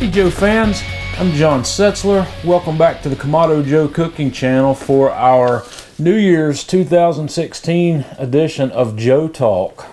Hey Joe fans, I'm John Setzler. Welcome back to the Kamado Joe Cooking Channel for our New Year's 2016 edition of Joe Talk.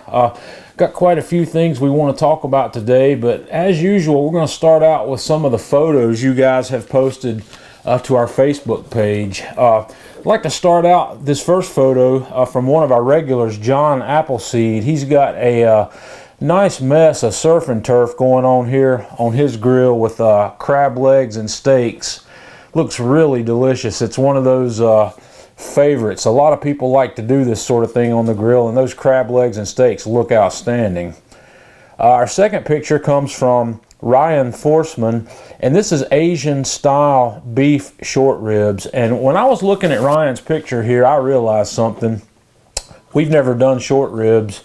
Got quite a few things we want to talk about today, but as usual, we're going to start out with some of the photos you guys have posted to our Facebook page. I'd like to start out this first photo from one of our regulars, John Appleseed. He's got a nice mess of surf and turf going on here on his grill with crab legs and steaks. Looks really delicious. It's one of those favorites. A lot of people like to do this sort of thing on the grill, and those crab legs and steaks look outstanding. Our second picture comes from Ryan Forsman, and this is Asian style beef short ribs. And when I was looking at Ryan's picture here, I realized something. We've never done short ribs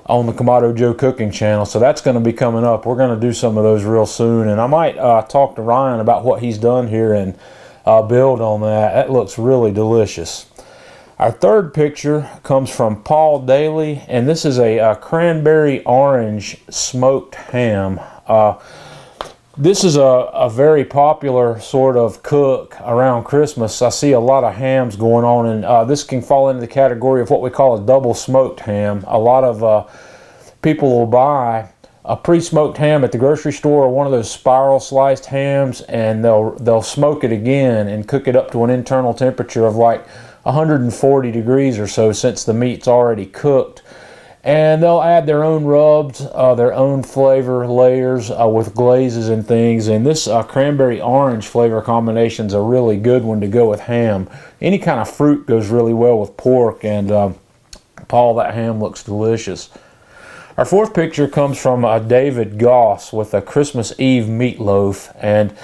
on the Kamado Joe Cooking Channel, so that's going to be coming up. We're going to do some of those real soon, and I might talk to Ryan about what he's done here and build on that. That looks really delicious. Our third picture comes from Paul Daly, and this is a cranberry orange smoked ham. This is a very popular sort of cook around Christmas. I see a lot of hams going on, and this can fall into the category of what we call a double smoked ham. A lot of people will buy a pre-smoked ham at the grocery store, or one of those spiral sliced hams, and they'll smoke it again and cook it up to an internal temperature of like 140 degrees or so, since the meat's already cooked. And they'll add their own rubs, their own flavor layers with glazes and things. And this cranberry orange flavor combination is a really good one to go with ham. Any kind of fruit goes really well with pork, and Paul, that ham looks delicious. Our fourth picture comes from David Goss with a Christmas Eve meatloaf, and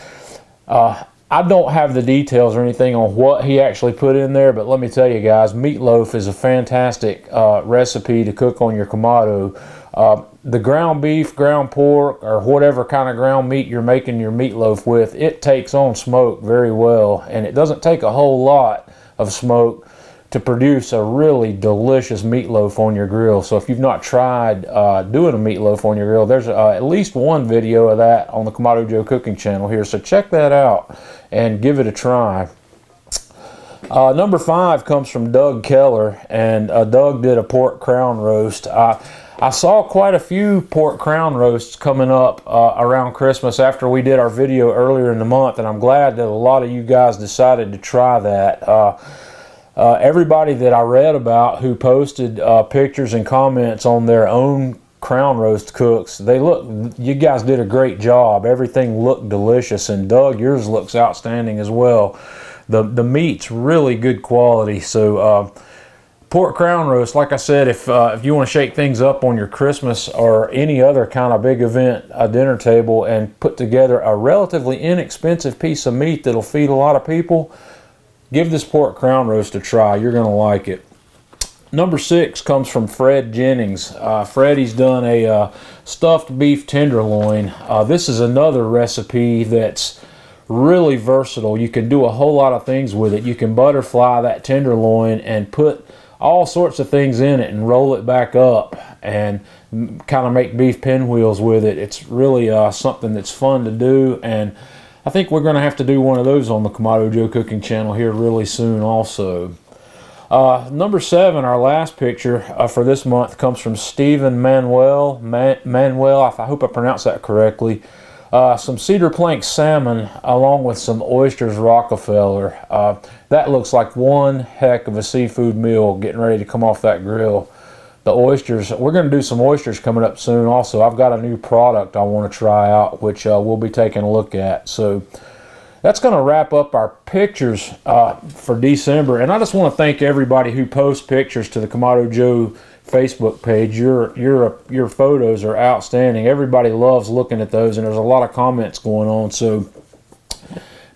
I don't have the details or anything on what he actually put in there, but let me tell you guys, meatloaf is a fantastic recipe to cook on your Kamado. The ground beef, ground pork, or whatever kind of ground meat you're making your meatloaf with, it takes on smoke very well, and it doesn't take a whole lot of smoke to produce a really delicious meatloaf on your grill. So if you've not tried doing a meatloaf on your grill, there's at least one video of that on the Kamado Joe Cooking Channel here, so check that out and give it a try. Number 5 comes from Doug Keller, and Doug did a pork crown roast. I saw quite a few pork crown roasts coming up around Christmas after we did our video earlier in the month, and I'm glad that a lot of you guys decided to try that. Everybody that I read about who posted pictures and comments on their own crown roast cooks, you guys did a great job. Everything looked delicious, and Doug, yours looks outstanding as well. The meat's really good quality. So pork crown roast, like I said, if you want to shake things up on your Christmas or any other kind of big event, a dinner table, and put together a relatively inexpensive piece of meat that'll feed a lot of people, give this pork crown roast a try. You're going to like it. Number 6 comes from Fred Jennings. Freddie's done a stuffed beef tenderloin. This is another recipe that's really versatile. You can do a whole lot of things with it. You can butterfly that tenderloin and put all sorts of things in it and roll it back up and kind of make beef pinwheels with it. It's really something that's fun to do, and I think we're going to have to do one of those on the Kamado Joe Cooking Channel here really soon also. Number 7, our last picture for this month, comes from Stephen Manuel. I hope I pronounced that correctly. Some cedar plank salmon along with some oysters Rockefeller. That looks like one heck of a seafood meal getting ready to come off that grill. The oysters, we're going to do some oysters coming up soon also. I've got a new product I want to try out, which we'll be taking a look at. So that's going to wrap up our pictures for December. And I just want to thank everybody who posts pictures to the Kamado Joe Facebook page. Your photos are outstanding. Everybody loves looking at those, and there's a lot of comments going on. So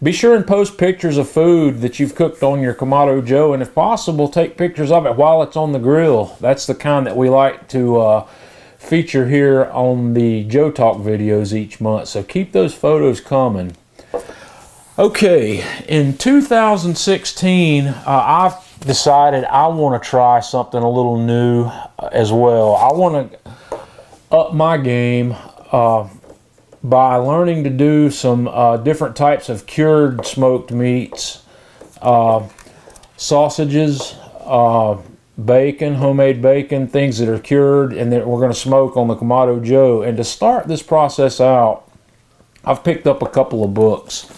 be sure and post pictures of food that you've cooked on your Kamado Joe, and if possible, take pictures of it while it's on the grill. That's the kind that we like to feature here on the Joe Talk videos each month. So keep those photos coming. Okay, in 2016, I've decided I want to try something a little new as well. I want to up my game by learning to do some different types of cured smoked meats, sausages, bacon, homemade bacon, things that are cured and that we're going to smoke on the Kamado Joe. And to start this process out, I've picked up a couple of books.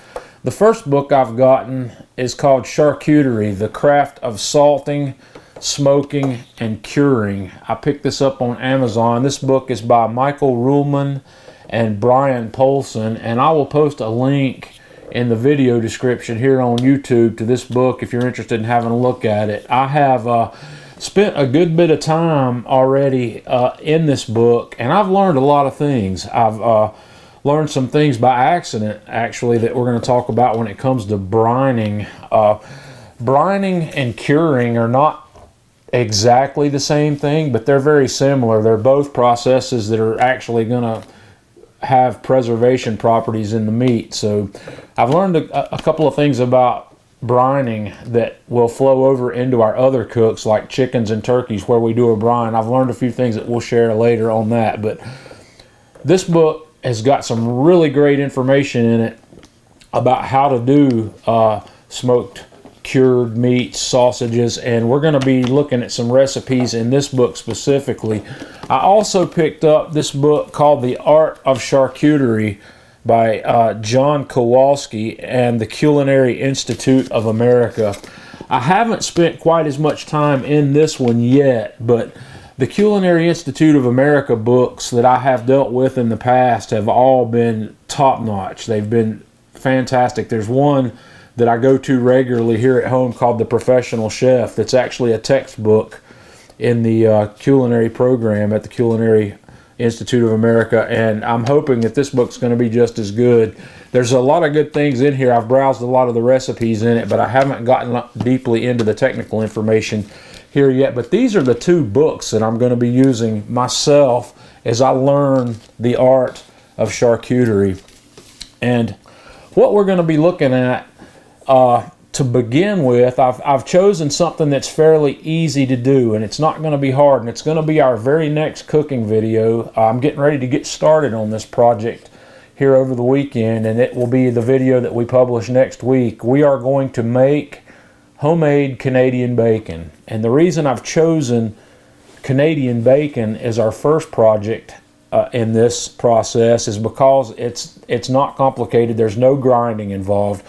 The first book I've gotten is called Charcuterie, The Craft of Salting, Smoking, and Curing. I picked this up on Amazon. This book is by Michael Ruhlman and Brian Polson, and I will post a link in the video description here on YouTube to this book if you're interested in having a look at it. I have spent a good bit of time already in this book, and I've learned a lot of things. I've learned some things by accident, actually, that we're going to talk about when it comes to brining. Brining and curing are not exactly the same thing, but they're very similar. They're both processes that are actually going to have preservation properties in the meat. So I've learned a couple of things about brining that will flow over into our other cooks, like chickens and turkeys, where we do a brine. I've learned a few things that we'll share later on that, but this book has got some really great information in it about how to do smoked cured meats, sausages, and we're going to be looking at some recipes in this book specifically. I also picked up this book called The Art of Charcuterie by John Kowalski and the Culinary Institute of America. I haven't spent quite as much time in this one yet, but the Culinary Institute of America books that I have dealt with in the past have all been top-notch. They've been fantastic. There's one that I go to regularly here at home called The Professional Chef that's actually a textbook in the culinary program at the Culinary Institute of America, and I'm hoping that this book's going to be just as good. There's a lot of good things in here. I've browsed a lot of the recipes in it, but I haven't gotten deeply into the technical information here yet. But these are the two books that I'm going to be using myself as I learn the art of charcuterie. And what we're going to be looking at to begin with, I've chosen something that's fairly easy to do, and it's not going to be hard, and it's going to be our very next cooking video. I'm getting ready to get started on this project here over the weekend, and it will be the video that we publish next week. We are going to make homemade Canadian bacon, and the reason I've chosen Canadian bacon as our first project in this process is because it's not complicated. There's no grinding involved.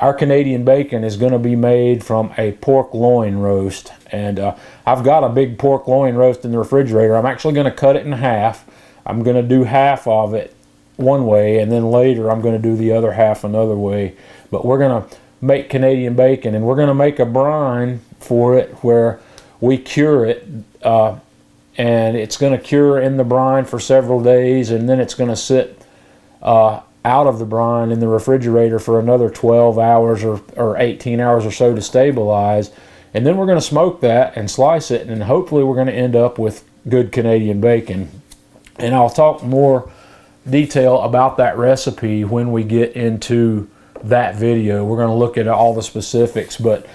Our Canadian bacon is going to be made from a pork loin roast, and I've got a big pork loin roast in the refrigerator. I'm actually going to cut it in half. I'm going to do half of it one way, and then later I'm going to do the other half another way. But we're going to make Canadian bacon, and we're going to make a brine for it where we cure it, and it's going to cure in the brine for several days, and then it's going to sit out of the brine in the refrigerator for another 12 hours or 18 hours or so to stabilize, and then we're going to smoke that and slice it, and hopefully we're going to end up with good Canadian bacon. And I'll talk more detail about that recipe when we get into that video. We're going to look at all the specifics, but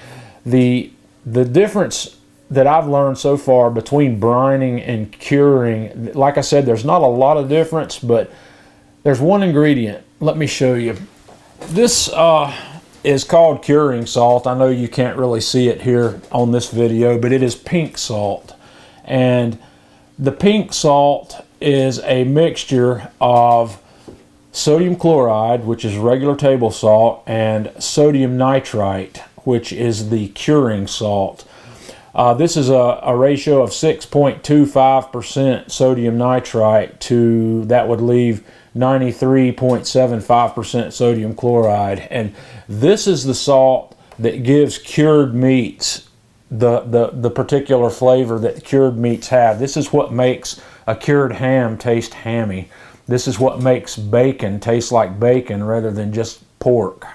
the difference that I've learned so far between brining and curing, like I said, there's not a lot of difference, but there's one ingredient. Let me show you. This is called curing salt. I know you can't really see it here on this video, but it is pink salt. And the pink salt is a mixture of sodium chloride, which is regular table salt, and sodium nitrite, which is the curing salt. This is a ratio of 6.25% sodium nitrite to, that would leave 93.75% sodium chloride, and this is the salt that gives cured meats the particular flavor that cured meats have. This is what makes a cured ham taste hammy. This is what makes bacon taste like bacon rather than just pork.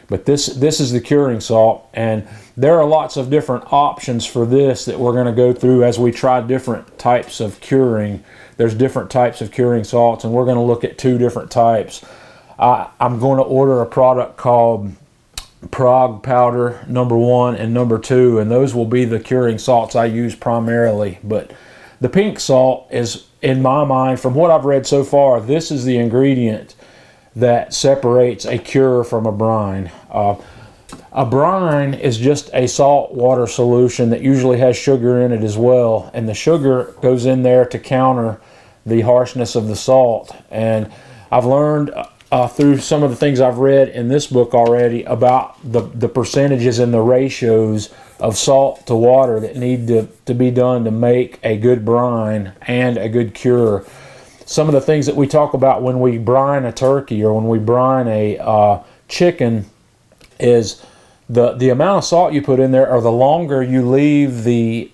But this is the curing salt, and there are lots of different options for this that we're going to go through as we try different types of curing. There's different types of curing salts, and we're going to look at two different types. I'm going to order a product called Prague powder number 1 and number 2, and those will be the curing salts I use primarily. But the pink salt is in my mind, from what I've read so far, this is the ingredient that separates a cure from a brine. A brine is just a salt water solution that usually has sugar in it as well, and the sugar goes in there to counter the harshness of the salt. And I've learned through some of the things I've read in this book already about the percentages and the ratios of salt to water that need to be done to make a good brine and a good cure. Some of the things that we talk about when we brine a turkey or when we brine a chicken is the amount of salt you put in there, or the longer you leave the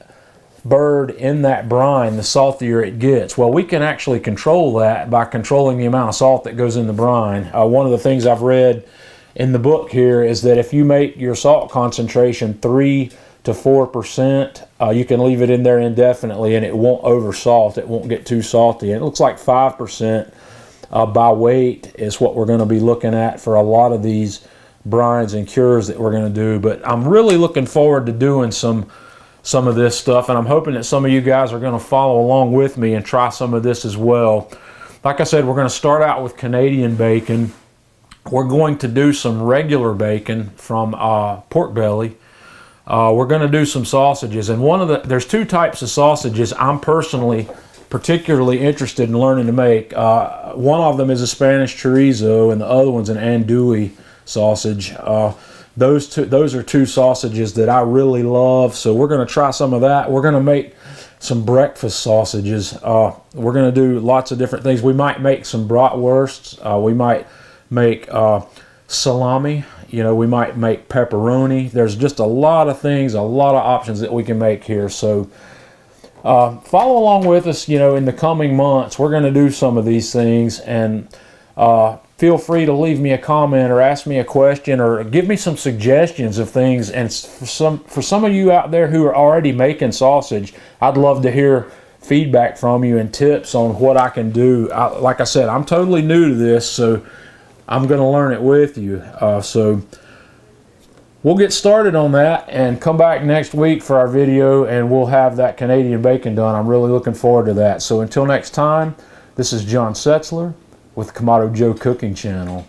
bird in that brine, the saltier it gets. Well, we can actually control that by controlling the amount of salt that goes in the brine. One of the things I've read in the book here is that if you make your salt concentration 3 to 4%, you can leave it in there indefinitely and it won't over salt. It won't get too salty. And it looks like 5% by weight is what we're going to be looking at for a lot of these brines and cures that we're going to do. But I'm really looking forward to doing some of this stuff, and I'm hoping that some of you guys are going to follow along with me and try some of this as well. Like I said, we're going to start out with Canadian bacon. We're going to do some regular bacon from pork belly. We're going to do some sausages, and there's two types of sausages I'm personally particularly interested in learning to make. One of them is a Spanish chorizo, and the other one's an andouille sausage. Those are two sausages that I really love, so we're going to try some of that. We're going to make some breakfast sausages. We're going to do lots of different things. We might make some bratwursts. We might make salami. We might make pepperoni. There's just a lot of things, a lot of options that we can make here. So follow along with us. In the coming months, we're going to do some of these things, and feel free to leave me a comment or ask me a question or give me some suggestions of things. And for some of you out there who are already making sausage, I'd love to hear feedback from you and tips on what I can do. Like I said, I'm totally new to this, so I'm going to learn it with you. So we'll get started on that and come back next week for our video, and we'll have that Canadian bacon done. I'm really looking forward to that. So until next time, this is John Setzler with Kamado Joe Cooking Channel.